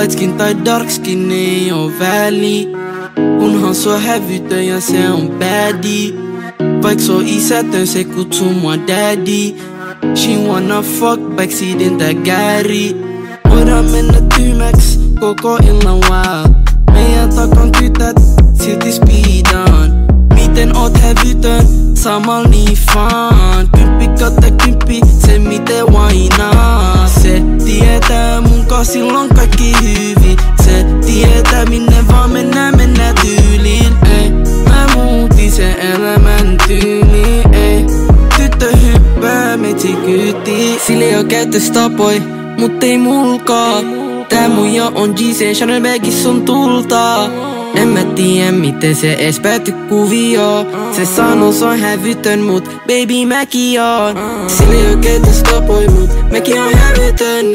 light skin tai dark skin ei oo väli. Kunhan sua hävytön ja se on baddie. Vaik se on isätön, se kutsuu mua daddy. She wanna fuck backseatin tää gääri. Voidaan mennä tyhmäks koko illan wild. Meidän takan tytät silti speedaan. Miten oot hävytön, samal niin fun. Kymppi kautta kymppi, se miten wainaa. Se tietää munkaan silloin kaikki hyvin. Se tietää minne vaan mennään tyyliin. Ei, mä muutin sen elämän tyyliin. Ei, tyttö hyppää metsi kyytiin. Sille ei oo käytöstapoi, mut ei mulkaa. Tää muija on GC, Chanel bagis on tultaa. En mä tiedä miten se ees pääty kuvioon. Se sanoo se on hävytön mut baby mäkin oon. Sille ei oo käytöstapoi mut mäkin on hävytön.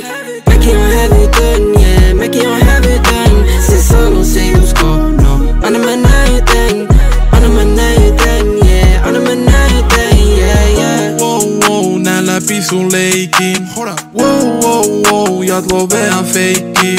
Mäkin on hävytön, yeah, mäkin on hävytön. Se sanoo se ei usko, no, anna mä näytän. Anna mä näytän, yeah, anna mä näytän, yeah, yeah. Wow, wow, näen läpi sun leikin. Wow, wow, wow, jaat lovean feikki.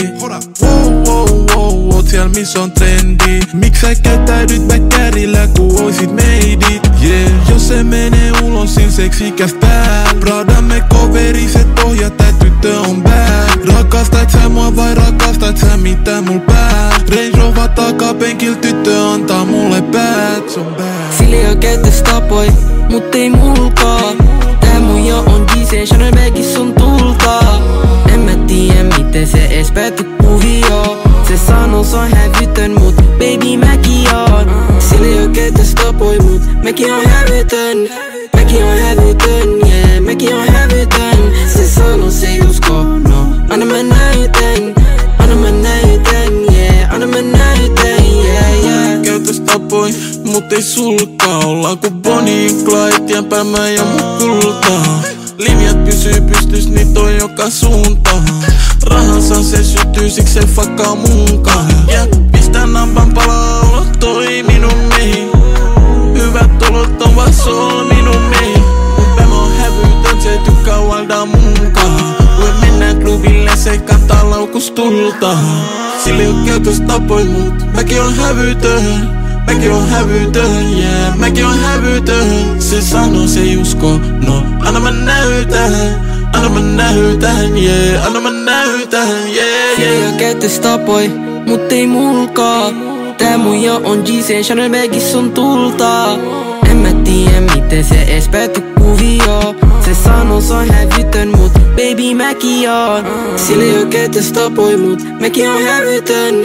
Wow, wow, wow, oot siellä miss on trendi. Miks sä käyttäydyt väkkärillä ku oisit meidit? Yeah, jos se menee ulos sil seksikäs pääl. Pradamme coveriset ohjat, tää tyttö on bad. Rakastat sä mua vai rakastat sä mitä mul pääl? Range Rover takapenkil tyttö antaa mulle bad. Se on bad. Sille ei oo käytöstapoi, mut ei mulkaa. Tää muija on GC, Chanel bagis on tultaa. En mä tiedä miten se ees pääty kuvioon. Se sanoo se on hävytön mut baby mäkin oon. Sille ei oo käytöstapoi mut mäkin on hävytön. Mäkin on hävytön, yeah, mäkin on hävytön. Se sanoo se ei usko, no, anna mä näytän. Anna mä näytän, yeah, anna mä näytän, yeah, yeah. Käytöstapoi, mut ei sulkaa. Ollaan ku Bonnie ja Clyde, tienpä mä ja mun kultaa. Linjat pysyy pystys, niit on joka suuntaan. Rahansa se sytyy, siks se fakkaa munkaan. Ja pistä nampan palaa, olot toiminut meihin. Hyvät olot on vaan solminut meihin. Mun pemo on hävytön, se tykkää waldaa munkaan. Voi mennään klubille, se kantaa laukustulta. Sille ei oo käytöstapoi, mut mäkin on hävytön. Mäkin on hävytön, yeah, mäkin on hävytön. Se sanoo se ei usko, no, anna mä näytän. Anna mä näytän, yeah, anna mä näytän, yeah, Sille ei oo käytöstapoi, mut ei mulkaa. Tää muija on GC, Chanel bagis on tultaa. En mä tiedä miten se ees pääty kuvioon. Se sanoo se on hävytön mut baby mäkin oon. Sille ei oo käytöstapoi mut mäkin on hävytön.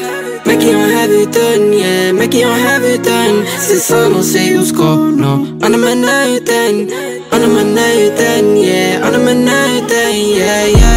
Mäkin on hävytön, yeah, mäkin on hävytön. Se sanoo se ei usko, no, anna mä näytän. Anna mä näytän, yeah, anna mä näytän, yeah, yeah.